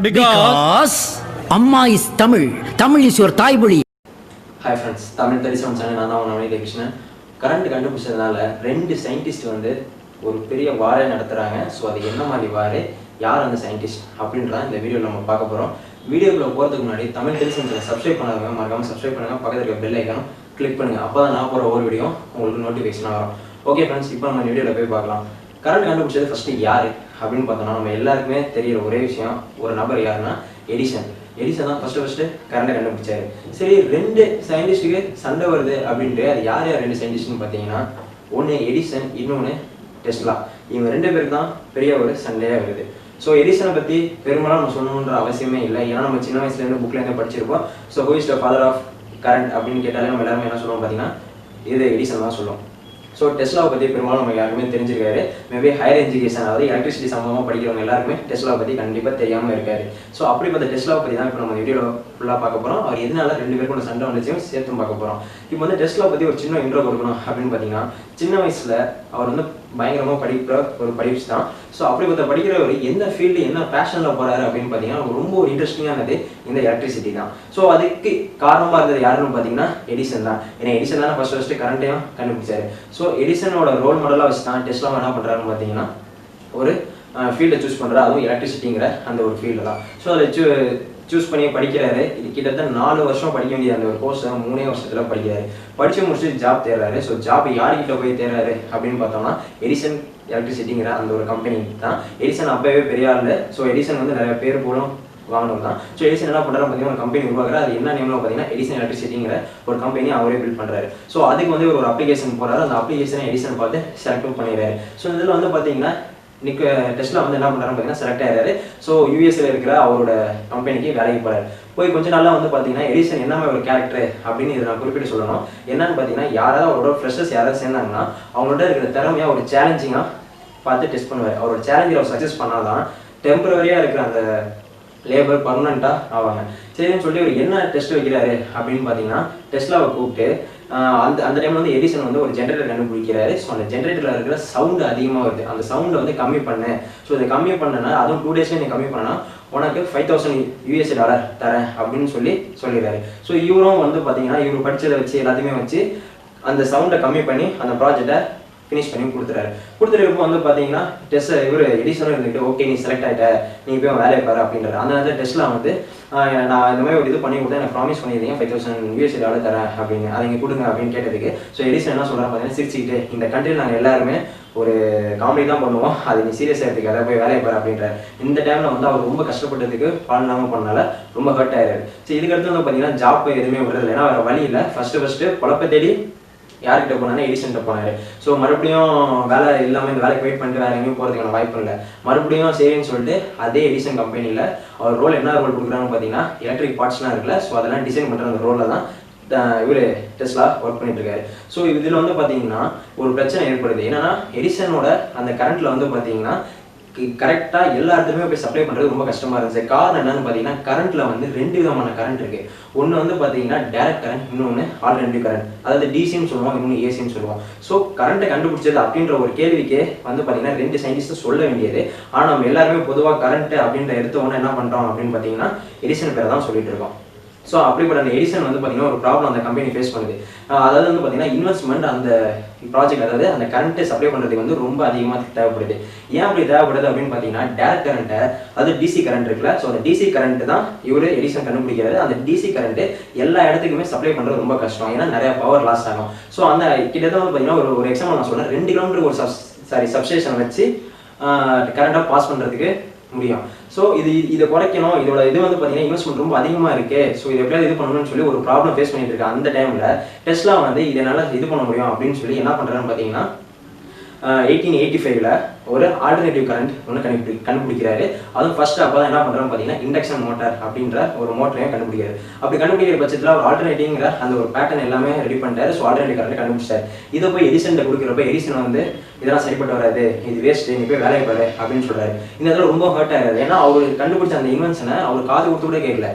Because Amma is Tamil. Tamil is your Thai mொழி. Hi friends, Tamil தரிசனம் channel நான் தான் உங்கள் கிருஷ்ணன். கரண்ட் கண்டுபிடிச்சதுனால ரெண்டு சயின்டிஸ்ட் வந்து ஒரு பெரிய வாரே நடத்துகிறாங்க. ஸோ அது என்ன மாதிரி வாரே, யார் அந்த சயின்டிஸ்ட் அப்படின்றத இந்த வீடியோவில் நம்ம பார்க்க போகிறோம். வீடியோக்குள்ளே போகிறதுக்கு முன்னாடி தமிழ் தரிசனம் சேனல் சப்ஸ்கிரைப் பண்ணாதவங்க மறக்காமல் சப்ஸ்கிரைப் பண்ணுங்கள், பக்கத்தில் இருக்க பெல் ஐக்கானும் கிளிக் பண்ணுங்கள். அப்போ தான் நான் போகிற ஒவ்வொரு வீடியோ உங்களுக்கு நோட்டிஃபிகேஷனாக வரும். ஓகே ஃப்ரெண்ட்ஸ், இப்போ நம்ம வீடியோவில் போய் பார்க்கலாம். கரண்ட் கண்டுபிடிச்சது ஃபஸ்ட்டு யார் அப்படின்னு பார்த்தோம்னா, நம்ம எல்லாருக்குமே தெரிகிற ஒரே விஷயம், ஒரு நபர் யாருன்னா எடிசன். எடிசன் தான் ஃபஸ்ட்டு கரண்ட்டை கண்டுபிடிச்சாரு. சரி, ரெண்டு சயின்டிஸ்ட்டுக்கு சண்டை வருது அப்படின்ட்டு அது யார் ரெண்டு சயின்டிஸ்ட்னு பார்த்தீங்கன்னா, ஒன்று எடிசன், இன்னொன்று டெஸ்லா. இவங்க ரெண்டு பேருக்கு தான் பெரிய ஒரு சண்டையாக வருது. ஸோ எடிசனை பற்றி பெரும்பாலும் நம்ம சொல்லணுன்ற அவசியமே இல்லை, ஏன்னா நம்ம சின்ன வயசுலேருந்து புக்லேருந்து படிச்சிருப்போம். So who is the father of current அப்படின்னு கேட்டாலே நம்ம எல்லாருமே என்ன சொல்லுவோம் பார்த்தீங்கன்னா, இது எடிசன் தான் சொல்லுவோம். ஸோ டெஸ்லாவை பற்றி பெரும்பாலும் நம்ம யாருமே தெரிஞ்சிருக்காரு. மேபி ஹையர் எஜுகேஷன், அதாவது எலக்ட்ரிசிட்டி சம்பந்தமாக படிக்கிறவங்க எல்லாருமே டெஸ்லாவை பற்றி கண்டிப்பாக தெரியாமல் இருக்காரு. ஸோ அப்படிப்பட்ட டெஸ்லாவை பற்றி தான் இப்போ நம்ம வீடியோவில் ஃபுல்லாக பார்க்க போகிறோம். அவர் எதனால ரெண்டு பேருக்கும் சண்டை வந்துச்சும் சேர்த்தும் பார்க்க போகிறோம். இப்போ வந்து டெஸ்லாவை பற்றி ஒரு சின்ன இன்ட்ரோ கொடுக்கணும் அப்படின்னு பார்த்தீங்கன்னா, சின்ன வயசில் அவர் வந்து பயங்கரமாக படிக்கிற ஒரு படிப்பு தான். ஸோ அப்படிப்பட்ட படிக்கிறவர் எந்த ஃபீல்டு என்ன பேஷனில் போகிறாரு அப்படின்னு பார்த்தீங்கன்னா, ரொம்ப ஒரு இன்ட்ரெஸ்டிங்கானது இந்த எலக்ட்ரிசிட்டி தான். ஸோ அதுக்கு காரணமாக இருந்தது யாருன்னு பார்த்தீங்கன்னா எடிசன் தான். ஏன்னா எடிசன் தானே ஃபஸ்ட்டு கரண்ட்டையும் கண்டுபிடிச்சாரு. ஸோ எடிசனோட ரோல் மாடலாக வச்சு தான் டெஸ்லா என்ன பண்ணுறாருன்னு பார்த்தீங்கன்னா, ஒரு ஃபீல்டை சூஸ் பண்ணுறாரு, அதுவும் எலக்ட்ரிசிட்டிங்கிற அந்த ஒரு ஃபீல்டு தான். ஸோ அதில் சூஸ் பண்ணி படிக்கிறாரு. இது கிட்டத்தட்ட 4 வருஷம் படிக்க வேண்டிய அந்த ஒரு கோர்ஸை 3 வருஷத்தில் படிக்கிறாரு. படித்து முடிச்சுட்டு ஜாப் தேடுறாரு. ஸோ ஜாப் யார்கிட்ட போய் தேடுறாரு அப்படின்னு பார்த்தோம்னா, எடிசன் எலக்ட்ரிசிட்டிங்கிற அந்த ஒரு கம்பெனி தான். எடிசன் அப்பவே பெரிய ஆள். ஸோ எடிசன் வந்து நிறைய பேர் போலும் வாங்கணும் தான். ஸோ எடிசன் என்ன பண்ணுறாரு பார்த்தீங்கன்னா, ஒரு கம்பெனி உருவாக்குறாரு. அது என்ன நேமில் பார்த்தீங்கன்னா எடிசன் எலக்ட்ரிசிட்டிங்கிற ஒரு கம்பெனி அவரே பில்ட் பண்ணுறாரு. ஸோ அதுக்கு வந்து ஒரு அப்ளிகேஷன் போகிறாரு. அந்த அப்ளிகேஷனை எடிசன் பார்த்து செலக்டும் பண்ணிடுறாரு. ஸோ இதில் வந்து பார்த்தீங்கன்னா டெஸ்லா வந்து என்ன பண்ணுறாரு பார்த்தீங்கன்னா செலக்ட் ஆகிறாரு. ஸோ யூஎஸ்ல இருக்கிற அவரோட கம்பெனிக்கு வேலைக்கு போகிறாரு. போய் கொஞ்ச நாளாக வந்து பார்த்தீங்கன்னா எடிசன் என்ன ஒரு கேரக்டர் அப்படின்னு இதை நான் குறிப்பிட்டு சொல்லணும். என்னன்னு பார்த்தீங்கன்னா, யாராவது அவரோட ஃப்ரெஷர்ஸ் யாராவது சேர்ந்தாங்கன்னா அவங்களோட இருக்கிற திறமையா ஒரு சேலஞ்சிங்காக பார்த்து டெஸ்ட் பண்ணுவார். அவரோட சேலஞ்சில் அவர் சக்ஸஸ் பண்ணாதான் டெம்பரவரியாக இருக்கிற அந்த லேபர் பர்மனெண்ட்டாக ஆவாங்க. சரின்னு சொல்லி அவர் என்ன டெஸ்ட் வைக்கிறாரு அப்படின்னு பார்த்தீங்கன்னா, டெஸ்லாவை கூப்பிட்டு அந்த டைமில் வந்து எடிசன் வந்து ஒரு ஜென்ரேட்டர் கண்டுபிடிக்கிறாரு. ஸோ அந்த ஜென்ரேட்டரில் இருக்கிற சவுண்டு அதிகமாக வருது, அந்த சவுண்டை வந்து கம்மி பண்ணு. ஸோ இதை கம்மி பண்ணனா, அதுவும் 2 டேஸ்லேயே நீ கம்மி பண்ணனா உனக்கு $5000 தரேன் அப்படின்னு சொல்லிடுறாரு. ஸோ இவரும் வந்து பார்த்தீங்கன்னா, இவர் படித்ததை வச்சு எல்லாத்தையுமே வச்சு அந்த சவுண்டை கம்மி பண்ணி அந்த ப்ராஜெக்டை ஃபினிஷ் பண்ணி கொடுத்துருக்கப்போ வந்து பார்த்தீங்கன்னா, இவர் எடிசனும் இருந்துட்டு, ஓகே நீ செலக்ட் ஆகிட்ட, நீ போய் வேலையை பாரு அப்படின்றாரு. அந்த நேரத்தில் டெஸ்லா வந்து, நான் இந்த மாதிரி ஒரு இது பண்ணி கொடுத்தேன், எனக்கு ப்ராமிஸ் பண்ணியிருந்தீங்க $5000 தரேன் அப்படின்னு, அதை இங்கே கொடுங்க அப்படின்னு கேட்டதுக்கு, ஸோ எடிசன் என்ன சொல்கிறாங்க பார்த்தீங்கன்னா, சிரிச்சுக்கிட்டு, இந்த கண்ட்ரியில் நாங்கள் எல்லாருமே ஒரு காமெடி தான் பண்ணுவோம், அது நீ சீரியஸாக எடுத்துக்க, அதை போய் வேலையை பாரு அப்படின்றார். இந்த டைமில் வந்து அவர் ரொம்ப கஷ்டப்பட்டதுக்கு பலனாமல் பண்ணால ரொம்ப ஹர்ட் ஆயிடுறாரு. ஸோ இதுக்கடுத்து வந்து பார்த்தீங்கன்னா ஜாப் எதுவுமே விடுறதில்லை, ஏன்னா வேறு வழி இல்லை. ஃபஸ்ட்டு குழப்ப தேடி யார்கிட்ட போனாரு, எடிசன்கிட்ட போனாரு. ஸோ மறுபடியும் வேலை இல்லாமல் இந்த வேலைக்கு வெயிட் பண்ணிட்டு வேறு எங்கேயும் போகிறதுக்கான வாய்ப்பு இல்லை. மறுபடியும் சரின்னு சொல்லிட்டு அதே எடிசன் கம்பெனியில் அவர் ரோல் என்ன ரோல் கொடுக்குறாங்கன்னு பார்த்தீங்கன்னா, எலக்ட்ரிக் பார்ட்ஸ்லாம் இருக்குல்ல, ஸோ அதெல்லாம் டிசைன் பண்ணுற அந்த ரோலில் தான் இவர் டெஸ்லா ஒர்க் பண்ணிட்டு இருக்காரு. ஸோ இதில் வந்து பார்த்தீங்கன்னா ஒரு பிரச்சனை ஏற்படுது. என்னன்னா, எடிசனோட அந்த கரண்ட்டில் வந்து பார்த்தீங்கன்னா கரெக்டாக எல்லா இடத்துலையுமே போய் சப்ளை பண்ணுறது ரொம்ப கஷ்டமாக இருந்துச்சு. காரணம் என்னன்னு பார்த்தீங்கன்னா, கரண்ட்டில் வந்து 2 விதமான கரண்ட் இருக்குது. ஒன்று வந்து பார்த்தீங்கன்னா டைரக்ட் கரண்ட், இன்னொன்று ஆல்டர்னேட்டிவ் கரண்ட், அதாவது டிசின்னு சொல்லுவோம், இன்னொன்று ஏசின்னு சொல்லுவோம். ஸோ கரண்ட்டை கண்டுபிடிச்சது அப்படின்ற ஒரு கேள்விக்கே வந்து பார்த்தீங்கன்னா 2 சயின்டிஸ்ட்டு சொல்ல வேண்டியது. ஆனால் நம்ம எல்லாருமே பொதுவாக கரண்ட்டு அப்படின்ற எடுத்த உடனே என்ன பண்ணுறோம் அப்படின்னு பார்த்தீங்கன்னா, எடிசன் பேரை தான் சொல்லிட்டு இருக்கோம். ஸோ அப்படிப்பட்ட அந்த எடிசன் வந்து பார்த்தீங்கன்னா ஒரு ப்ராப்ளம் அந்த கம்பெனி ஃபேஸ் பண்ணுது. அதாவது வந்து பார்த்தீங்கன்னா இன்வெஸ்ட்மெண்ட் அந்த ப்ராஜெக்ட், அதாவது அந்த கரண்ட்டை சப்ளை பண்ணுறதுக்கு வந்து ரொம்ப அதிகமாக தேவைப்படுது. ஏன் அப்படி தேவைப்படுது அப்படின்னு பார்த்தீங்கன்னா, டேரக்ட் கரண்ட்டை, அது டிசி கரண்ட் இருக்குல்ல, ஸோ அந்த டிசி கரண்ட் தான் இவர் எடிசன் கண்டுபிடிக்கிறது. அந்த டிசி கரண்ட்டு எல்லா இடத்துக்குமே சப்ளை பண்ணுறது ரொம்ப கஷ்டம், ஏன்னா நிறைய பவர் லாஸ் ஆகும். ஸோ அந்த கிட்டத்தட்ட வந்து பார்த்தீங்கன்னா ஒரு எக்ஸாம்பிள் நான் சொல்கிறேன், 2 கிலோமீட்டருக்கு ஒரு சப்ஸ்டேஷன் வச்சு கரண்ட்டாக பாஸ் பண்ணுறதுக்கு முடியும். ஸோ இதை குறைக்கணும், இதோட இது வந்து பார்த்தீங்கன்னா இன்வெஸ்ட்மெண்ட் ரொம்ப அதிகமாக இருக்குது. ஸோ இதை எப்படியாவது இது பண்ணணும்னு சொல்லி ஒரு ப்ராப்ளம் ஃபேஸ் பண்ணிட்டு இருக்கேன். அந்த டைமில் டெஸ்லா வந்து இதனால் இது பண்ண முடியும் அப்படின்னு சொல்லி என்ன பண்ணுறாருன்னு பார்த்தீங்கன்னா, 1885ல் ஒரு ஆல்டர்னேட்டிவ் கரண்ட் ஒன்று கண்டுபிடிக்கிறாரு. அதுவும் ஃபர்ஸ்ட் அப்போ தான் என்ன பண்ணுறோம் பார்த்தீங்கன்னா, இண்டக்ஷன் மோட்டார் அப்படின்ற ஒரு மோட்டரையும் கண்டுபிடிக்கிறாரு. அப்படி கண்டுபிடிக்கிற பட்சத்தில் ஒரு ஆல்டர்னேட்டிவ்ங்கிற அந்த ஒரு பேட்டர்ன் எல்லாமே ரெடி பண்ணிட்டாரு. ஸோ ஆல்டர்னேட்டிவ் கரண்ட் கண்டுபிடிச்சாரு. இதை போய் எடிசன்கிட்ட கொடுக்குறப்ப எடிசன் வந்து, இதெல்லாம் சரிப்பட்டு வராது, இது வேஸ்ட்டு, நீ போய் வேலையை பாரு அப்படின்னு சொல்கிறாரு. இந்த இடத்துல ரொம்ப ஹர்ட் ஆகாது, ஏன்னா அவர் கண்டுபிடிச்ச அந்த இன்வென்ஷனை அவர் காது கொடுத்து கூட கேட்கல.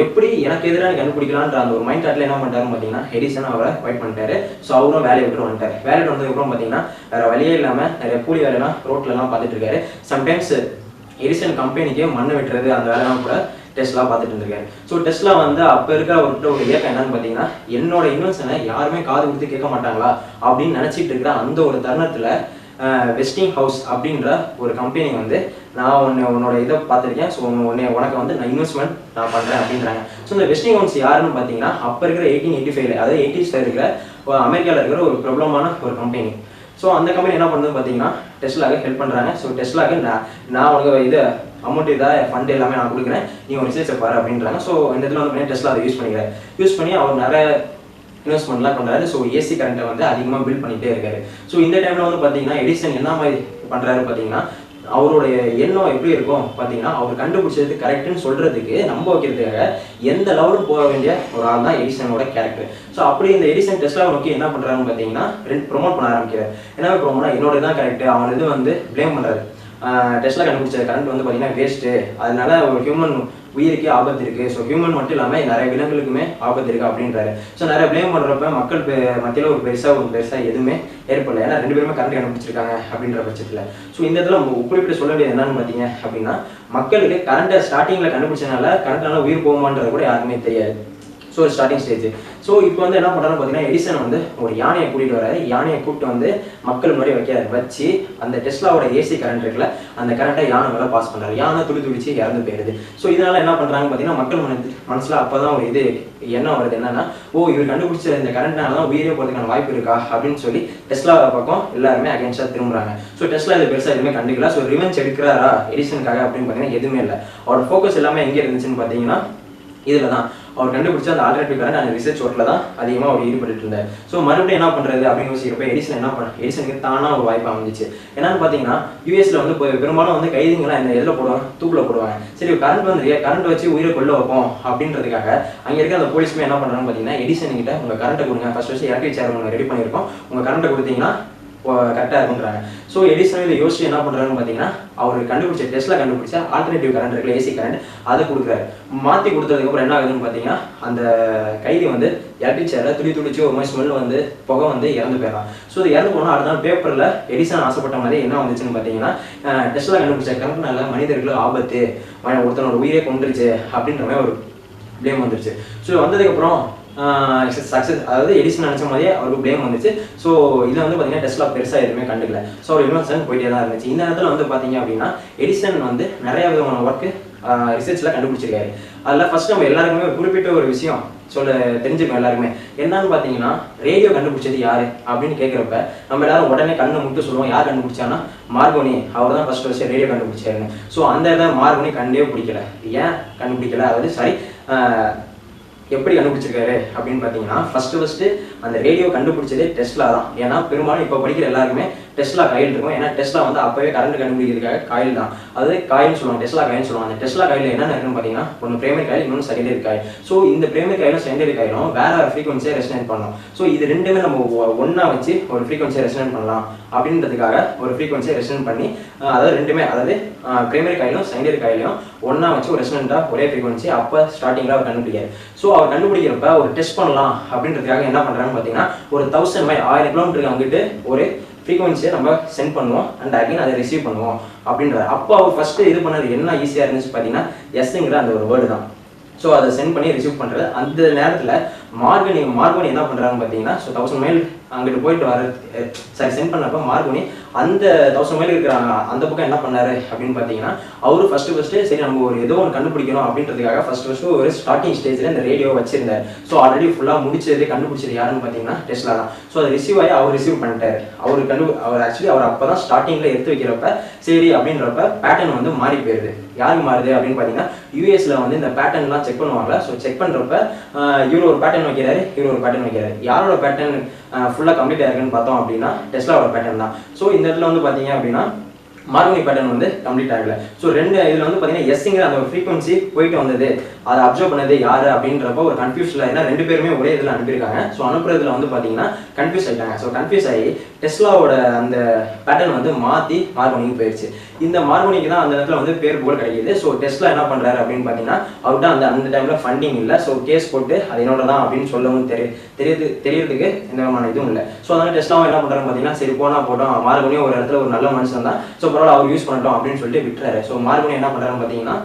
எப்படி எனக்கு எதிராக கண்டுபிடிக்கலான்ற அந்த ஒரு மைண்ட் தாட்டில் என்ன பண்ணிட்டாருன்னு பார்த்தீங்கன்னா, எடிசன் அவரை வெயிட் பண்ணிட்டாரு. ஸோ அவரும் வேலையை விட்டு வந்துட்டார். வேலையை வந்ததுக்கப்புறம் பார்த்தீங்கன்னா வேறு வழியே இல்லாமல் நிறைய கூலி வேலைலாம் ரோட்லலாம் பார்த்துட்டு இருக்காரு. சம்டைம்ஸ் எடிசன் கம்பெனிக்கே மண்ணை வெட்டுறது அந்த வேலைலாம் கூட டெஸ்லா பார்த்துட்டு இருந்திருக்காரு. ஸோ டெஸ்லா வந்து அப்போ இருக்கிற அவர்கிட்ட ஒரு இயக்கம் என்னன்னு பார்த்தீங்கன்னா, என்னோட இன்வென்ஷனை யாருமே காது கொடுத்து கேட்க மாட்டாங்களா அப்படின்னு நினச்சிட்டு இருக்கிற அந்த ஒரு தருணத்தில் வெஸ்டிங் ஹவுஸ் அப்படின்ற ஒரு கம்பெனி வந்து நான் உன்னோட இதை பார்த்துருக்கேன், ஸோ உனக்கு வந்து நான் இன்வெஸ்ட்மெண்ட் நான் பண்ணுறேன் அப்படின்றாங்க. ஸோ இந்த வெஸ்டிங் ஹவுஸ் யாருன்னு பார்த்தீங்கன்னா, அப்போ இருக்கிற 1885 அதாவது 80s இருக்கிற அமெரிக்காவில் இருக்கிற ஒரு பிரபலமான ஒரு கம்பெனி. ஸோ அந்த கம்பெனி என்ன பண்ணுறது பார்த்தீங்கன்னா, டெஸ்லாவுக்கு ஹெல்ப் பண்ணுறாங்க. ஸோ டெஸ்லாவுக்கு நான் உனக்கு இது அமௌண்ட் இதாக ஃபண்ட் எல்லாமே நான் கொடுக்குறேன், நீ ஒரு ரிசர்ச்சை பாரு அப்படின்றாங்க. ஸோ இந்த இதில் வந்து டெஸ்லா அதை யூஸ் பண்ணி அவர் நிறைய இன்வெஸ்ட்மெண்ட்லாம் பண்ணுறாரு. ஸோ ஏசி கரண்ட்டை வந்து அதிகமாக பில்ட் பண்ணிகிட்டே இருக்காரு. ஸோ இந்த டைமில் வந்து பார்த்தீங்கன்னா எடிசன் என்ன மாதிரி பண்ணுறாரு பார்த்தீங்கன்னா, அவருடைய எண்ணம் எப்படி இருக்கும் பார்த்தீங்கன்னா, அவர் கண்டுபிடிச்சது கரெக்டுன்னு சொல்கிறதுக்கு நம்ப வைக்கிறதுக்காக எந்த லெவலும் போக வேண்டிய ஒரு ஆள் தான் எடிசனோட கேரக்டர். ஸோ அப்படி இந்த எடிசன் டெஸ்லா நோக்கி என்ன பண்ணுறாருன்னு பார்த்தீங்கன்னா, ப்ரொமோட் பண்ண ஆரம்பிக்கிறார். என்ன ப்ரொமோட்னா, என்னோட தான் கரெக்டு, அவன் இது வந்து ப்ளேம் பண்ணுறாரு. டெஸ்லா கண்டுபிடிச்ச கரண்ட் வந்து பார்த்தீங்கன்னா வேஸ்ட்டு, அதனால ஒரு ஹியூமன் உயிருக்கே ஆபத்து இருக்குது, ஸோ ஹியூமன் மட்டும் இல்லாமல் நிறைய விலங்குகளுக்குமே ஆபத்து இருக்குது அப்படின்றாரு. ஸோ நிறைய ப்ளேம் பண்ணுறப்ப மக்கள் மத்தியில் ஒரு பெருசாக எதுவுமே ஏற்படல, ஏன்னா 2 பேருமே கரண்ட் கண்டுபிடிச்சிருக்காங்க அப்படின்ற பட்சத்தில். ஸோ இந்த இடத்துல குறிப்பிட்டு சொல்ல வேண்டியது என்னன்னு பார்த்தீங்க அப்படின்னா, மக்களுக்கு கரண்ட்டை ஸ்டார்டிங்கில் கண்டுபிடிச்சனால கரண்ட்னால உயிர் போகுமான்றது கூட யாருக்குமே தெரியாது. So starting stage. ஸோ இப்போ வந்து என்ன பண்ணுறான்னு பார்த்தீங்கன்னா, எடிசன் வந்து ஒரு யானையை கூட்டிகிட்டு வராரு. யானையை கூப்பிட்டு வந்து மக்கள் முன்னாடி வச்சு அந்த டெஸ்லாவோட ஏசி கரண்ட் இருக்குல்ல, அந்த கரண்ட்டை யானை மேலே பாஸ் பண்ணுறாரு. யானை துடிச்சு இறந்து போயிடுது. ஸோ இதனால என்ன பண்ணுறாங்க பார்த்தீங்கன்னா, மக்கள் மனசில் அப்போ தான் ஒரு இது எண்ணம் வருது, என்னன்னா, இவர் கண்டுபிடிச்ச இந்த கரண்ட்னால தான் உயிரே போகிறதுக்கான வாய்ப்பு இருக்கா அப்படின்னு சொல்லி டெஸ்லா பக்கம் எல்லாருமே அகேன்ஸ்டாக திரும்புறாங்க. ஸோ டெஸ்லா இது பெருசாக எதுவுமே கண்டுக்கல. ஸோ ரிவெஞ்ச் எடுக்கிறாரா எடிசனுக்காக அப்படின்னு பார்த்தீங்கன்னா எதுவுமே இல்லை. அவரோட ஃபோக்கஸ் எல்லாமே எங்கே இருந்துச்சுன்னு பார்த்தீங்கன்னா, இதில் தான் அவர் கண்டுபிடிச்ச அந்த ஆல்டர்னேட்டிவ் கரண்ட் அந்த ரிசர்ச் ஒர்க்கில் தான் அதிகமாக அவர் ஈடுபட்டு இருந்தார். ஸோ மறுபடியும் என்ன பண்ணுறது அப்படின்னு யோசிக்கிறப்ப எடிசனுக்கு தானாக ஒரு வாய்ப்பு அமைஞ்சிச்சு. என்னன்னு பார்த்தீங்கன்னா, யூஎஸ்ல வந்து பெரும்பாலும் வந்து கைதிங்களாம் இந்த இதில் போடுவாங்க, தூக்கில் போடுவாங்க. சரி, கரண்ட் வச்சு உயிரை கொள்ள வைப்போம் அப்படின்றதுக்காக அங்கே இருக்க அந்த போலீஸ்மே என்ன பண்ணுறாங்கன்னு பார்த்தீங்கன்னா, எடிசன் கிட்ட உங்கள் கரண்ட்டை கொடுங்க, ஃபர்ஸ்ட் இறக்கி சேர் ஒன்று ரெடி பண்ணியிருக்கோம், உங்கள் கரண்ட்டை கொடுத்தீங்கன்னா கரெக்டாக இருக்குன்றாங்க. ஸோ எடிசன் இதை யோசிச்சு என்ன பண்ணுறாருன்னு பார்த்தீங்கன்னா, அவர் டெஸ்லா கண்டுபிடிச்ச ஆல்டர்னேட்டிவ் கரண்ட் இருக்குல்ல, ஏசி கரண்ட், அதை கொடுக்குறாரு. மாற்றி கொடுத்ததுக்கப்புறம் என்ன ஆகுதுன்னு பார்த்தீங்கன்னா, அந்த கைதி வந்து எலக்ட்ரிக் சேரில் துடிச்சு ஒரு மாதிரி ஸ்மெல் வந்து புகை வந்து இறந்து போயிடலாம். ஸோ இது இறந்து போனால் அடுத்த நாள் பேப்பரில் எடிசன் ஆசைப்பட்ட மாதிரி என்ன வந்துச்சுன்னு பார்த்தீங்கன்னா, டெஸ்லா கண்டுபிடிச்ச கரண்ட்னால மனிதர்களுக்கு ஆபத்து, ஒருத்தனோட உயிரே கொண்டுருச்சு அப்படின்ற மாதிரி ஒரு ப்ளேம் வந்துருச்சு. ஸோ வந்ததுக்கப்புறம் சக்ஸஸ், அதாவது எடிசன் நினச்ச மாதிரியே அவருக்கு ப்ளேம் வந்துச்சு. ஸோ இதில் வந்து பார்த்தீங்கன்னா டெஸ்லா பெருசாக எதுவுமே கண்டுக்கல. ஸோ அவர் இன்வென்ஷன் போயிட்டே தான் இருந்துச்சு. இந்த இடத்துல வந்து பார்த்தீங்க அப்படின்னா, எடிசன் வந்து நிறைய விதமான ஒர்க்கு ரிசர்ச்சில் கண்டுபிடிச்சிருக்காரு. அதில் ஃபர்ஸ்ட் நம்ம எல்லாருக்குமே ஒரு குறிப்பிட்ட ஒரு விஷயம் தெரிஞ்சுக்கணும். எல்லாருமே என்னன்னு பார்த்தீங்கன்னா, ரேடியோ கண்டுபிடிச்சது யாரு அப்படின்னு கேட்குறப்ப நம்ம எல்லாரும் உடனே கண்ணை முட்டு சொல்லுவோம், யார் கண்டுபிடிச்சான்னா மார்கோனி, அவர் தான் ஃபர்ஸ்ட் ரேடியோ கண்டுபிடிச்சாருன்னு. ஸோ அந்த இதை மார்கோனி கண்டே பிடிக்கல. ஏன் கண்டுபிடிக்கல, அதாவது எப்படி கண்டுபிடிச்சிருக்காரு அப்படின்னு பார்த்தீங்கன்னா, ஃபர்ஸ்ட் அந்த ரேடியோ கண்டுபிடிச்சதே டெஸ்லா தான். ஏன்னா பெரும்பாலும் இப்போ படிக்கிற எல்லாருமே டெஸ்லா காயில் இருக்கும். ஏன்னா டெஸ்லா வந்து அப்பவே கரண்ட் கண்டுபிடிக்கிறதுக்காக காயில் தான், அதாவது காயில்னு சொல்லுவாங்க, டெஸ்லா காயில்னு சொல்லுவாங்க. அந்த டெஸ்லா காயில் என்னென்ன இருக்குன்னு பார்த்தீங்கன்னா, ஒன்று பிரைமரி காயில், இன்னொன்று செகண்டரி காயில். ஸோ இந்த பிரைமரி காயிலும் செகண்டரி காயிலும் வேற ஃப்ரீக்வன்சியை ரெசனேட் பண்ணலாம். ஸோ இது ரெண்டுமே நம்ம ஒன்றா வச்சு ஒரு ஃப்ரீக்வன்சியை ரெசனேட் பண்ணலாம் அப்படின்றதுக்காக ஒரு ஃப்ரீக்வன்சியை ரெசனேட் பண்ணி, அதாவது ரெண்டுமே, அதாவது பிரைமரி காயிலும் செகண்டரி காயிலையும் ஒன்றா வச்சு ஒரு ரெசனெண்ட்டாக ஒரே ஃப்ரீக்வன்சி அப்போ ஸ்டார்டிங்கில் அவர் கண்டுபிடிக்காரு. ஸோ அவர் கண்டுபிடிக்கிறப்ப ஒரு டெஸ்ட் பண்ணலாம் அப்படின்றதுக்காக என்ன பண்ணுறாங்கன்னு பார்த்தீங்கன்னா, ஒரு 1000 மைல் 1000 கிலோமீட்டருக்கு அங்கிட்டு ஒரு ஃப்ரீக்வன்சியை நம்ம சென்ட் பண்ணுவோம் அண்ட் அகைன் அதை ரிசீவ் பண்ணுவோம் அப்படின்றாரு. அப்போ அவர் ஃபர்ஸ்ட் இது பண்ணது என்ன ஈஸியாக இருந்துச்சு பார்த்தீங்கன்னா, எஸ்ங்கிற அந்த ஒரு வேர்டு தான். ஸோ அதை சென்ட் பண்ணி ரிசீவ் பண்ணுறது. அந்த நேரத்தில் மார்கோனி என்ன பண்ணுறாங்கன்னு பார்த்தீங்கன்னா, ஸோ 1000 மைல் அங்கிட்டு போயிட்டு வர சென்ட் பண்ணப்போ மார்கோனி அந்த 1000 மைல் இருக்கிறாங்க அந்த பக்கம் என்ன பண்ணாரு அப்படின்னு பார்த்தீங்கன்னா, அவரு ஃபர்ஸ்ட் சரி நம்ம ஒரு ஏதோ ஒன்று கண்டுபிடிக்கணும் அப்படின்றதுக்காக ஃபர்ஸ்ட் ஒரு ஸ்டார்டிங் ஸ்டேஜில் இந்த ரேடியோ வச்சிருந்தார். ஸோ ஆல்ரெடி ஃபுல்லாக கண்டுபிடிச்சது யாருன்னு பார்த்தீங்கன்னா டெஸ்லா தான். ஸோ அதை அவர் ரிசீவ் பண்ணிட்டாரு. அவர் அப்போ தான் ஸ்டார்டிங்கில் எடுத்து வைக்கிறப்ப சரி அப்படின்றப்ப பேட்டர்ன் வந்து மாறி போயிருது. யாருக்கு மாறுது அப்படின்னு பார்த்தீங்கன்னா, யூஎஸ்ல வந்து இந்த பேட்டர்ன்லாம் செக் பண்ணுவாங்க. ஸோ செக் பண்ணுறப்ப இவர் ஒரு பேட்டர்ன் வைக்கிறாரு, இவர் ஒரு பேட்டர்ன் வைக்கிறாரு. யாரோட பேட்டர்ன் ஃபுல்லாக கம்ப்ளீட் ஆயிருக்குன்னு பார்த்தோம் அப்படின்னா டெஸ்லாவோட பேட்டர்ன் தான். ஸோ இந்த இடத்துல வந்து பார்த்தீங்க அப்படின்னா மார்கோனி பேட்டர்ன் வந்து கம்ப்ளீட் ஆகல. ஸோ ரெண்டு இதில் வந்து பார்த்தீங்கன்னா எஸ்ங்கிற அந்த ஒரு ஃப்ரீக்வன்சி போயிட்டு வந்தது, அதை அப்சர்வ் பண்ணது யாரு அப்படின்றப்ப ஒரு கன்ஃபியூஸ்ல, ஏன்னா ரெண்டு பேருமே ஒரே இதில் அனுப்பியிருக்காங்க. ஸோ அனுப்புறதுல வந்து பார்த்தீங்கன்னா கன்ஃபியூஸ் ஆகிட்டாங்க. ஸோ கன்ஃபியூஸ் ஆகி டெஸ்லாவோட அந்த பேட்டர்ன் வந்து மாற்றி மார்கோனிக்கு போயிடுச்சு. இந்த மார்கோனிக்கு தான் அந்த இடத்துல வந்து பேர் புகழ் கிடைக்கிது. ஸோ டெஸ்லா என்ன பண்ணுறாரு அப்படின்னு பார்த்தீங்கன்னா, அவர்கிட்ட அந்த டைமில் ஃபண்டிங் இல்லை. ஸோ கேஸ் போட்டு அது என்னோட தான் அப்படின்னு சொல்லவும் தெரியறதுக்கு எந்த விதமான இதுவும் இல்லை. ஸோ அதனால் டெஸ்லாவும் என்ன பண்ணுறாங்க பார்த்தீங்கன்னா சரி போனால் போட்டோம், மார்கோனியும் ஒரு இடத்துல ஒரு நல்ல மனுஷன் தான், ஸோ பரவாயில்ல அவர் யூஸ் பண்ணிட்டோம் அப்படின்னு சொல்லிட்டு விட்டுறாரு. ஸோ மார்கோனி என்ன பண்ணுறாங்க பார்த்தீங்கன்னா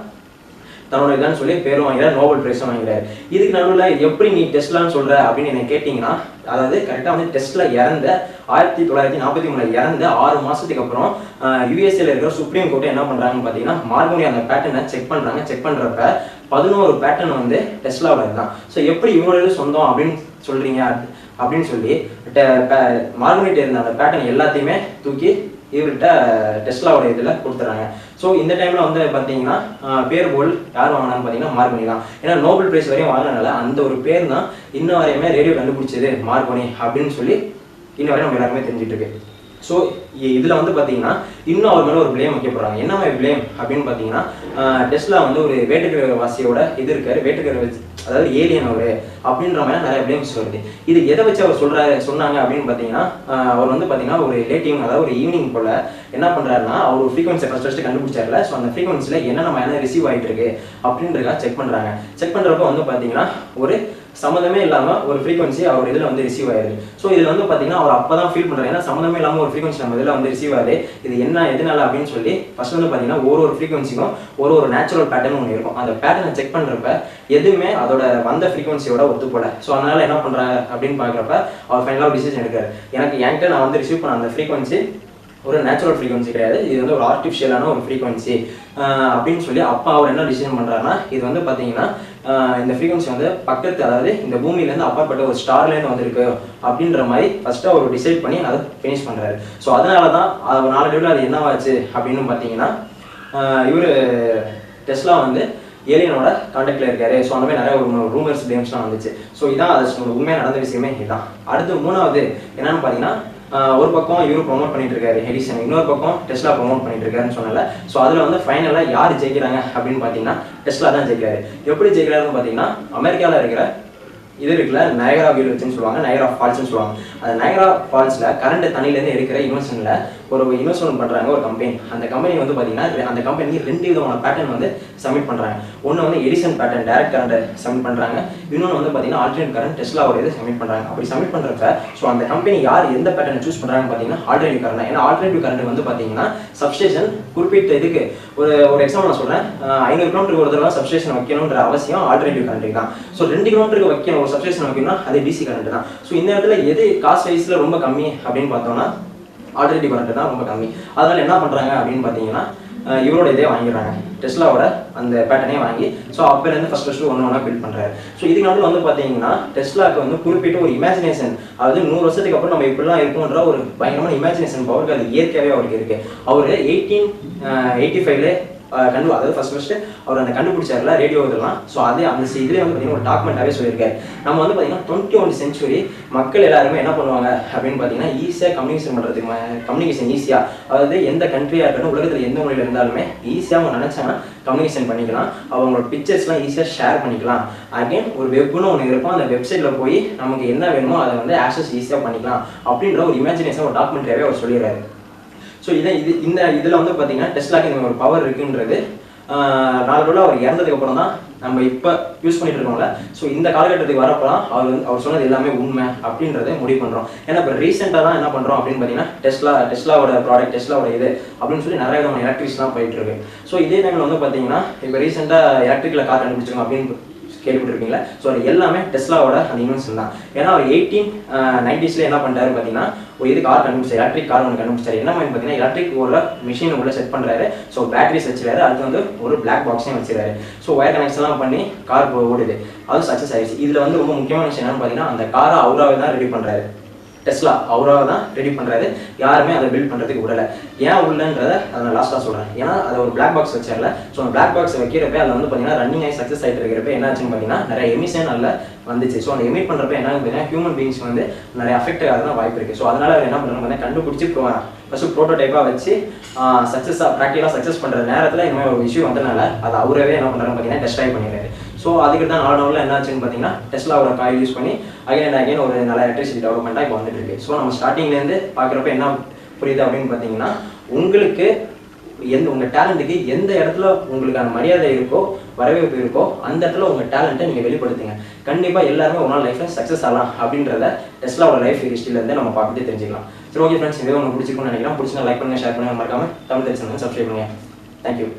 தன்னோட இதான்னு சொல்லி பேரும் வாங்கிறார், நோபல் பிரைஸும் வாங்கிறார். இதுக்கு நடுவில் எப்படி நீ டெஸ்லான்னு சொல்கிற அப்படின்னு என்னை கேட்டிங்கன்னா, அதாவது கரெக்டாக வந்து டெஸ்லா இறந்த 1943 இறந்த 6 மாதத்துக்கு அப்புறம் யூஎஸ்ஏல இருக்கிற சுப்ரீம் கோர்ட்டை என்ன பண்ணுறாங்கன்னு பார்த்தீங்கன்னா மார்கோனி அந்த பேட்டர்னை செக் பண்ணுறாங்க. செக் பண்ணுறப்ப 11 பேட்டர்ன் வந்து டெஸ்லாவோட தான். ஸோ எப்படி இவங்களோட சொந்தம் அப்படின்னு சொல்கிறீங்க அப்படின்னு சொல்லி மார்கோனிட்ட இருந்த அந்த பேட்டர்ன் எல்லாத்தையுமே தூக்கி இவர்கிட்ட டெஸ்லாவோட இதில் கொடுத்துறாங்க. ஸோ இந்த டைமில் வந்து பார்த்தீங்கன்னா பேர் போல் யார் வாங்கினான்னு பார்த்தீங்கன்னா மார்கோனி தான். ஏன்னா நோபல் பிரைஸ் வரையும் வாங்கினால அந்த ஒரு பேர் தான் இன்ன வரையுமே ரேடியோ கண்டுபிடிச்சது மார்கோனி அப்படின்னு சொல்லி இன்ன வரையும் நம்ம எல்லாருமே தெரிஞ்சுட்டு இருக்கு. ஸோ இதில் வந்து பார்த்தீங்கன்னா இன்னும் அவர் மேலே ஒரு பிளேம் வைக்கப்படுறாங்க. என்ன மாதிரி பிளேம் அப்படின்னு பார்த்தீங்கன்னா டெஸ்லா வந்து ஒரு வேட்டுக்கிற வாசியோட இது இருக்காரு, வேட்டுக்கிற வச்சு அதாவது ஏலியன் அவரு அப்படின்ற மாதிரி நிறைய பிளேம்ஸ் வருது. இது எதை வச்சு அவர் சொன்னாங்க அப்படின்னு பார்த்தீங்கன்னா அவர் வந்து பார்த்தீங்கன்னா ஒரு லேட் ஈவினிங் அதாவது ஒரு ஈவினிங் போல் என்ன பண்ணுறாருன்னா அவர் ஒரு ஃப்ரீக்வன்சி ஃபஸ்ட்டு கண்டுபிடிச்சார்ல. ஸோ அந்த ஃப்ரீக்வன்சியில் என்னென்ன மாதிரி ரிசீவ் ஆகிட்டு இருக்கு அப்படின்றதுக்காக செக் பண்ணுறாங்க. செக் பண்ணுறப்ப வந்து பார்த்தீங்கன்னா ஒரு சம்மந்தமே இல்லாமல் ஒரு ஃப்ரீக்வன்சி அவர் இதில் வந்து ரிசீவ் ஆயிடுது. ஸோ இதில் வந்து பார்த்தீங்கன்னா அவர் அப்போ தான் ஃபீல் பண்ணுறாரு, ஏன்னா சம்மந்தமே இல்லாமல் ஒரு ஃப்ரீக்வன்சி நம்ம இதில் வந்து ரிசீவ் ஆகுது, இது என்ன எதனால அப்படின்னு சொல்லி ஃபர்ஸ்ட் வந்து பார்த்தீங்கன்னா ஒரு ஃப்ரீக்வன்சிக்கும் ஒரு நேச்சுரல் பேட்டர்ன் ஒன்று இருக்கும். அந்த பேட்டர்னை செக் பண்ணுறப்ப எதுவுமே அதோட வந்த ஃப்ரீக்வன்சியோட ஒத்துப்போல. ஸோ அதனால என்ன பண்ணுறாங்க அப்படின்னு பார்க்குறப்ப அவர் ஃபைனலாக டிசிஷன் எடுக்கிறார். என்கிட்ட நான் வந்து ரிசீவ் பண்ண அந்த ஃப்ரீக்வன்சி ஒரு நேச்சுரல் ஃப்ரீக்வன்சி கிடையாது, இது வந்து ஒரு ஆர்டிஃபிஷியலான ஒரு ஃப்ரீக்வன்சி அப்படின்னு சொல்லி அப்போ அவர் என்ன டிசிஷன் பண்ணுறாருன்னா இது வந்து பார்த்தீங்கன்னா இந்த ஃப்ரீக்வன்சி வந்து பக்கத்து அதாவது இந்த பூமியிலேருந்து அப்பாற்பட்ட ஒரு ஸ்டார்லேருந்து வந்திருக்கு அப்படின்ற மாதிரி ஃபஸ்ட்டு அவர் டிசைட் பண்ணி அதை ஃபினிஷ் பண்ணுறாரு. ஸோ அதனால தான் நாளடைவில் அது என்னவாச்சு அப்படின்னு பார்த்தீங்கன்னா இவர் டெஸ்லா வந்து ஏலியனோட கான்டாக்டில் இருக்காரு. ஸோ அந்த மாதிரி நிறைய ஒரு ரூமர்ஸ் பிளேம்ஸ்லாம் வந்துச்சு. ஸோ இதான் அது உண்மையாக நடந்த விஷயமே இதுதான். அடுத்து மூணாவது என்னன்னு பார்த்தீங்கன்னா ஒரு பக்கம் இவரு ப்ரொமோட் பண்ணிட்டு இருக்காரு எடிசன், இன்னொரு பக்கம் டெஸ்லா ப்ரொமோட் பண்ணிட்டு இருக்காருன்னு சொன்னால. ஸோ அதில் வந்து ஃபைனலாக யார் ஜெயிக்கிறாங்க அப்படின்னு பார்த்தீங்கன்னா டெஸ்லா தான் ஜெயிக்கிறாரு. எப்படி ஜெயிக்கிறாருன்னு பார்த்தீங்கன்னா அமெரிக்காவில் இருக்கிற இது இருக்குல்ல நயகரா வியூன்னு சொல்லுவாங்க, நயகரா ஃபால்ஸ்ன்னு சொல்லுவாங்க. அந்த நயகரா ஃபால்ஸில் கரண்ட் தண்ணியிலேருந்து எடுக்கிற இன்வெஸ்ட்மெண்ட்டில் ஒரு இன்வெஸ்ட்மெண்ட் பண்ணுறாங்க ஒரு கம்பெனி. அந்த கம்பெனி வந்து பார்த்தீங்கன்னா அந்த கம்பெனிக்கு 2 விதமான பேட்டர்ன் வந்து சப்மிட் பண்ணுறாங்க. ஒன்று வந்து Edison pattern direct current submit பண்ணுறாங்க, இன்னொன்று வந்து பார்த்தீங்கன்னா ஆல்டர்னேட் கரண்ட் டெஸ்லாவோட இது சப்மிட் பண்ணுறாங்க. அப்படி சப்மிட் பண்ணுறப்ப ஸோ அந்த கம்பெனி யார் எந்த பேட்டர்ன் சூஸ் பண்ணுறாங்கன்னு பார்த்தீங்கன்னா ஆல்டர்னேட்டிவ் கரண்ட். ஏன்னா ஆல்டர்னேட்டிவ் கரண்ட் வந்து பார்த்தீங்கன்னா சப்ஸ்டேஷன் குறிப்பிட்ட இதுக்கு ஒரு எக்ஸாம்பிள் நான் சொல்கிறேன், 500 கிலோமீட்டருக்கு ஒரு தடவை சப்ஸ்டேஷன் வைக்கணுன்ற அவசியம் ஆல்டர்னேட்டிவ் கரண்ட் தான். ஸோ 2 கிலோமீட்டருக்கு வைக்கணும் ஒரு சப்ஸ்டேஷன் வைக்கணும்னா அது டிசி கரண்ட் தான். ஸோ இந்த இடத்துல எது காஸ்ட் வைஸில் ரொம்ப கம்மி அப்படின்னு பார்த்தோம்னா ஆல்டர்னேட்டிவ் கரண்ட் தான் ரொம்ப கம்மி. அதனால என்ன பண்ணுறாங்க அப்படின்னு பார்த்தீங்கன்னா இவரோட இதே வாங்கிடுறாங்க, டெஸ்லாவோட அந்த பேட்டர்னே வாங்கி. ஸோ அப்போலேருந்து ஃபர்ஸ்ட் ஒன்று பில்ட் பண்ணுறாரு. ஸோ இதுக்கு நடுவில் வந்து பார்த்தீங்கன்னா டெஸ்லாவுக்கு வந்து குறிப்பிட்ட ஒரு இமேஜினேஷன், அதாவது 100 வருஷத்துக்கு அப்புறம் நம்ம இப்படிலாம் இருக்கும்ன்ற ஒரு பயங்கரமான இமேஜினேஷன் பவருக்கு அது இயற்கையாகவே அவருக்கு இருக்குது. அவர் 1885 அதாவது ஃபர்ஸ்ட் அவர் அந்த கண்டுபிடிச்சார்ல ரேடியோ இதெல்லாம். ஸோ அதே அந்த இதுலேயே வந்து பார்த்தீங்கன்னா ஒரு டாக்குமெண்ட்டாகவே சொல்லியிருக்காரு. நம்ம வந்து பார்த்தீங்கன்னா 21st century மக்கள் எல்லாருமே என்ன பண்ணுவாங்க அப்படின்னு பார்த்தீங்கன்னா ஈஸியாக கம்யூனிகேஷன் பண்ணுறதுக்கு கம்யூனிகேஷன் ஈஸியாக, அதாவது எந்த கண்ட்ரியாக இருக்கட்டும் உலகத்தில் எந்த மொழியில் இருந்தாலுமே ஈஸியாக அவங்க நினச்சாங்கன்னா கம்யூனிகேஷன் பண்ணிக்கலாம், அவங்களோட பிக்சர்ஸ்லாம் ஈஸியாக ஷேர் பண்ணிக்கலாம். அகைன் ஒரு வெப்னு ஒன்று இருக்கும், அந்த வெப்சைட்டில் போய் நமக்கு என்ன வேணுமோ அதை வந்து ஆக்சஸ் ஈஸியாக பண்ணிக்கலாம் அப்படின்ற ஒரு இமேஜினேஷன் ஒரு டாக்குமெண்ட்ரியாகவே அவர் சொல்லிடுறாரு. ஸோ இதில் வந்து பார்த்தீங்கன்னா டெஸ்லாக்கு இந்த ஒரு பவர் இருக்குன்றது நாளோட அவர் இறந்ததுக்கு அப்புறம் தான் நம்ம இப்போ யூஸ் பண்ணிட்டு இருக்கோம்ல. ஸோ இந்த காலகட்டத்துக்கு வரப்போலாம் அவர் சொன்னது எல்லாமே உண்மை அப்படின்றத முடிவு பண்ணுறோம். ஏன்னா இப்போ ரீசெண்டாக தான் என்ன பண்ணுறோம் அப்படின்னு பார்த்தீங்கன்னா டெஸ்லாவோட ப்ராடக்ட் டெஸ்லாவோட இது அப்படின்னு சொல்லி நிறைய விதமான எலக்ட்ரிக்ஸ்லாம் போயிட்டு இருக்கு. ஸோ இதே டைமில் வந்து பார்த்தீங்கன்னா இப்போ ரீசெண்டாக எலக்ட்ரிக்கில் கார் கண்டுபிடிச்சிருக்கோம் அப்படின்னு கேள்விப்பட்டிருக்கீங்களா? ஸோ அது எல்லாமே டெஸ்லாவோட அந்த இன்வென்ஷன் தான். ஏன்னா அவர் 1890s என்ன பண்ணிட்டாரு பார்த்தீங்கன்னா ஒரு இது கார் கண்டுபிடிச்சாரு, எலக்ட்ரிக் கார் ஒன்று கண்டுபிடிச்சாரு. என்ன மாதிரி பார்த்தீங்கன்னா எலக்ட்ரிக் ஒரு மிஷின் உள்ள செட் பண்ணுறாரு. ஸோ பேட்டரிஸ் வச்சுறாரு, அது வந்து ஒரு பிளாக் பாக்ஸையும் வச்சுறாரு. ஸோ ஒயர் கனெக்ஷன்லாம் பண்ணி கார் ஓடுது, அது சக்ஸஸ் ஆயிடுச்சு. இதில் வந்து ரொம்ப முக்கியமான விஷயம் என்னன்னு பார்த்தீங்கன்னா அந்த காரை அவராவே தான் ரெடி பண்ணுறாரு. டெஸ்லா அவராக தான் ரெடி பண்ணுறாரு, யாருமே அதை பில்ட் பண்ணுறதுக்கு விடலை. ஏன் உள்ளன்றதை அதை நான் லாஸ்ட்டாக சொல்கிறேன். ஏன்னா அதை ஒரு பிளாக் பாக்ஸ் வச்சார்ல. ஸோ அந்த பிளாக் பாக்ஸ் வைக்கிறப்ப அதில் வந்து பார்த்தீங்கன்னா ரன்னிங் ஆகி சக்ஸஸ் ஆகிட்டு இருக்கிறப்ப என்ன ஆச்சுன்னு பார்த்தீங்கன்னா நிறைய எமிஷன் அதில் வந்துச்சு. ஸோ அந்த எமிட் பண்ணுறப்ப என்ன பார்த்தீங்கன்னா ஹியூமன் பீயிங்ஸ் வந்து நிறைய அஃபெக்ட் ஆக தான் வாய்ப்பு இருக்குது. ஸோ அதனால் அவர் என்ன பண்ணுறாங்க பார்த்தீங்கன்னா கண்டுபிடிச்சி ஃபஸ்ட்டு ப்ரோட்டோடைப்பாக வச்சு சக்ஸஸாக ப்ராக்டிக்கலாக சக்ஸஸ் பண்ணுற நேரத்தில் இனிமேல் ஒரு இஷ்யூ வந்தனால அதை அவரவே என்ன பண்ணுறாங்க பார்த்தீங்கன்னா டெஸ்ட்ராய் பண்ணிடுறாரு. ஸோ அதுக்கு தான் நாளோட என்ன ஆச்சுன்னு பார்த்தீங்கன்னா டெஸ்லாவோட காயில் யூஸ் பண்ணி அகைன் ஒரு நல்ல எலக்ட்ரிசிட்டி டெவலப்மெண்ட்டாக இப்போ வந்துட்டு இருக்கு. ஸோ நம்ம ஸ்டார்டிங்லேருந்து பார்க்குறப்ப என்ன புரியுது அப்படின்னு பார்த்தீங்கன்னா உங்களுக்கு உங்கள் டேலண்ட்டுக்கு எந்த இடத்துல உங்களுக்கான மரியாதை இருக்கோ வரவேற்பு இருக்கோ அந்த இடத்துல உங்கள் டேலண்ட்டை நீங்கள் வெளிப்படுத்துங்க. கண்டிப்பாக எல்லாருமே ஒரு நாள் லைஃப்பில் சக்ஸஸ் ஆகலாம் அப்படின்றத டெஸ்லாவோட லைஃப் ஹிஸ்ட்ரியிலேருந்து நம்ம பார்த்துட்டு தெரிஞ்சுக்கலாம். சரி, ஓகே ஃப்ரெண்ட்ஸ், இதே உங்களுக்கு பிடிச்சிருக்குன்னு நினைக்கிறேன். பிடிச்சினா லைக் பண்ணுங்கள், ஷேர் பண்ணுங்கள், மறக்காமல் தமிழ் தரிசனம் சப்ஸ்கிரைப் பண்ணுங்கள். தேங்க்யூ.